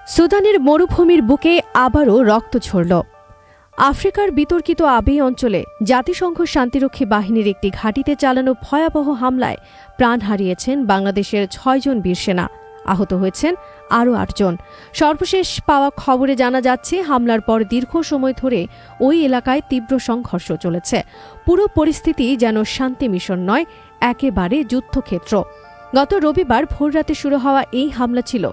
সুদানের মরুভূমির বুকে আবারও রক্ত ঝরল। আফ্রিকার বিতর্কিত আবেই অঞ্চলে জাতিসংঘ শান্তিরক্ষী বাহিনীর একটি ঘাঁটিতে চালানো ভয়াবহ হামলায় প্রাণ হারিয়েছেন বাংলাদেশের ৬ জন বীর সেনা, আহত হয়েছেন আরও ৮ জন। সর্বশেষ পাওয়া খবরে জানা যাচ্ছে, হামলার পর দীর্ঘ সময় ধরে ওই এলাকায় তীব্র সংঘর্ষ চলেছে। পুরো পরিস্থিতি যেন শান্তি মিশন নয়, একেবারে যুদ্ধক্ষেত্র। গত রবিবার ভোররাতে শুরু হওয়া এই হামলা ছিল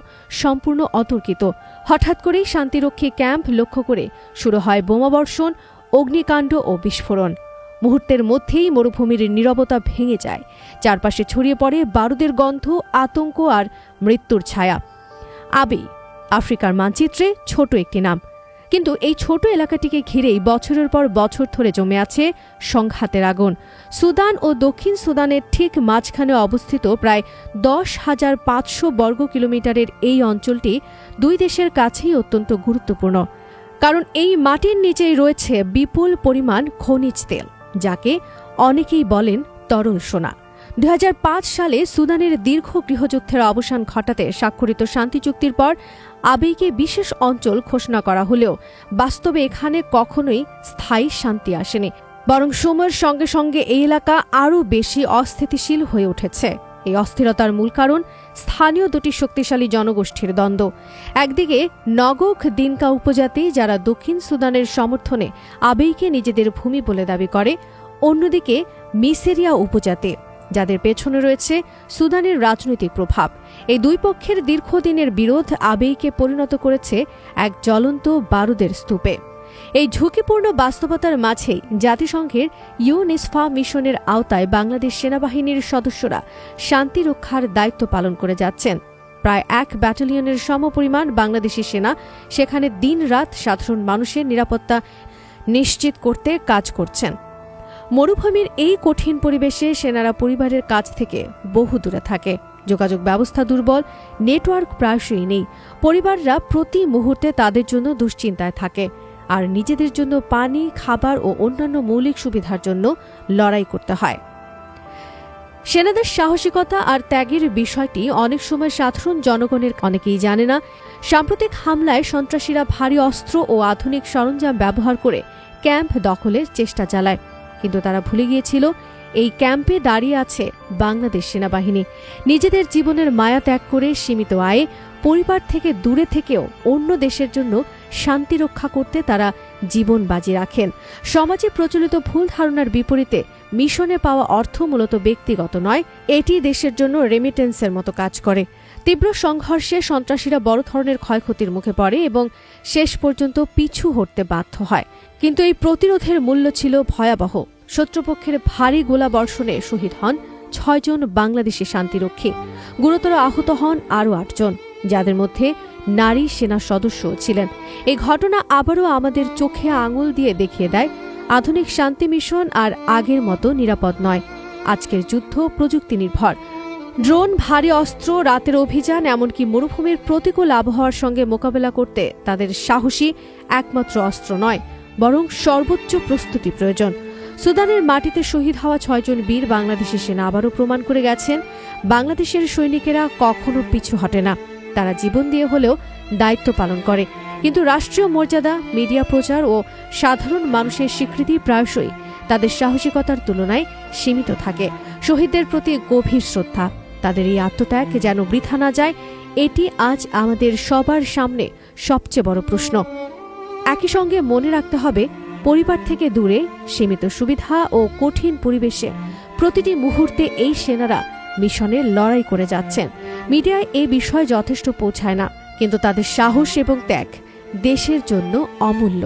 সম্পূর্ণ অতর্কিত। হঠাৎ করেই শান্তিরক্ষী ক্যাম্প লক্ষ্য করে শুরু হয় বোমাবর্ষণ, অগ্নিকাণ্ড ও বিস্ফোরণ। মুহূর্তের মধ্যেই মরুভূমির নীরবতা ভেঙে যায়। চারপাশে ছড়িয়ে পড়ে বারুদের গন্ধ, আতঙ্ক আর মৃত্যুর ছায়া। আবেই আফ্রিকার মানচিত্রে ছোট একটি নাম, কিন্তু এই ছোট এলাকাটিকে ঘিরেই বছরের পর বছর ধরে জমে আছে সংঘাতের আগুন। সুদান ও দক্ষিণ সুদানের ঠিক মাঝখানে অবস্থিত প্রায় ১০,৫০০ বর্গ কিলোমিটারের এই অঞ্চলটি দুই দেশের কাছেই অত্যন্ত গুরুত্বপূর্ণ, কারণ এই মাটির নিচেই রয়েছে বিপুল পরিমাণ খনিজ তেল, যাকে অনেকেই বলেন তরল সোনা। ২০০৫ সালে সুদানের দীর্ঘ গৃহযুদ্ধের অবসান ঘটাতে স্বাক্ষরিত শান্তি চুক্তির পর আবেইকে বিশেষ অঞ্চল ঘোষণা করা হলেও বাস্তবে এখানে কখনোই স্থায়ী শান্তি আসেনি, বরং সময়ের সঙ্গে সঙ্গে এই এলাকা আরও বেশি অস্থিতিশীল হয়ে উঠেছে। এই অস্থিরতার মূল কারণ স্থানীয় দুটি শক্তিশালী জনগোষ্ঠীর দ্বন্দ্ব। একদিকে নগক দিনকা উপজাতি, যারা দক্ষিণ সুদানের সমর্থনে আবেইকে নিজেদের ভূমি বলে দাবি করে, অন্যদিকে মিসেরিয়া উপজাতি, যাদের পেছনে রয়েছে সুদানের রাজনৈতিক প্রভাব। এই দুই পক্ষের দীর্ঘদিনের বিরোধ আবেইকে পরিণত করেছে এক জ্বলন্ত বারুদের স্তূপে। এই ঝুঁকিপূর্ণ বাস্তবতার মাঝেই জাতিসংঘের ইউনিসফা মিশনের আওতায় বাংলাদেশ সেনাবাহিনীর সদস্যরা শান্তি রক্ষার দায়িত্ব পালন করে যাচ্ছেন। প্রায় ১ ব্যাটালিয়নের সমপরিমাণ বাংলাদেশি সেনা সেখানে দিন-রাত সাধারণ মানুষের নিরাপত্তা নিশ্চিত করতে কাজ করছেন। মরুভূমির এই কঠিন পরিবেশে সেনারা পরিবারের কাছ থেকে বহু দূরে থাকে। যোগাযোগ ব্যবস্থা দুর্বল, নেটওয়ার্ক প্রায়শই নেই। পরিবাররা প্রতি মুহূর্তে তাদের জন্য দুশ্চিন্তায় থাকে, আর নিজেদের জন্য পানি, খাবার ও অন্যান্য মৌলিক সুবিধার জন্য লড়াই করতে হয়। সেনাদের সাহসিকতা আর ত্যাগের বিষয়টি অনেক সময় সাধারণ জনগণের অনেকেই জানে না। সাম্প্রতিক হামলায় সন্ত্রাসীরা ভারী অস্ত্র ও আধুনিক সরঞ্জাম ব্যবহার করে ক্যাম্প দখলের চেষ্টা চালায়, কিন্তু তারা ভুলে গিয়েছিল এই ক্যাম্পে দাঁড়িয়ে আছে বাংলাদেশ সেনাবাহিনী। নিজেদের জীবনের মায়া ত্যাগ করে সীমিত আয়ে, পরিবার থেকে দূরে থেকেও অন্য দেশের জন্য শান্তি রক্ষা করতে তারা জীবন বাজি রাখেন। সমাজে প্রচলিত ভুল ধারণার বিপরীতে মিশনে পাওয়া অর্থ মূলত ব্যক্তিগত নয়, এটি দেশের জন্য রেমিটেন্সের মতো কাজ করে। তীব্র সংঘর্ষে সন্ত্রাসীরা বড় ধরনের ক্ষয়ক্ষতির মুখে পড়ে এবং শেষ পর্যন্ত পিছু হটতে বাধ্য হয়। কিন্তু এই প্রতিরোধের মূল্য ছিল ভয়াবহ। শত্রুপক্ষের ভারী গোলাবর্ষণে শহীদ হন ৬ জন বাংলাদেশি শান্তিরক্ষী। গুরুতর আহত হন আরও ৮ জন, যাদের মধ্যে নারী সেনা সদস্য ছিলেন। এই ঘটনা আবারও আমাদের চোখে আঙুল দিয়ে দেখিয়ে দেয়, আধুনিক শান্তি মিশন আর আগের মতো নিরাপদ নয়। আজকের যুদ্ধ প্রযুক্তি নির্ভর। ড্রোন, ভারী অস্ত্র, রাতের অভিযান, এমনকি মরুভূমির প্রতিকূল আবহাওয়ার সঙ্গে মোকাবেলা করতে তাদের সাহসী একমাত্র অস্ত্র নয়, বরং সর্বোচ্চ প্রস্তুতি প্রয়োজন। সুদানের মাটিতে শহীদ হওয়া ৬ জন বীর বাংলাদেশি সেনা আবারও প্রমাণ করে গেছেন, বাংলাদেশের সৈনিকেরা কখনো পিছু হটে না। তারা জীবন দিয়ে হলেও দায়িত্ব পালন করে, কিন্তু রাষ্ট্রীয় মর্যাদা, মিডিয়া প্রচার ও সাধারণ মানুষের স্বীকৃতি প্রায়শই তাদের সাহসিকতার তুলনায় সীমিত থাকে। শহীদদের প্রতি গভীর শ্রদ্ধা, তাদের এই আত্মত্যাগ যেন বৃথা না যায়, এটি আজ আমাদের সবার সামনে সবচেয়ে বড় প্রশ্ন। একই সঙ্গে মনে রাখতে হবে, পরিবার থেকে দূরে, সীমিত সুবিধা ও কঠিন পরিবেশে প্রতিটি মুহূর্তে এই সেনারা মিশনে লড়াই করে যাচ্ছেন। মিডিয়ায় এই বিষয় যথেষ্ট পৌঁছায় না, কিন্তু তাদের সাহস এবং ত্যাগ দেশের জন্য অমূল্য।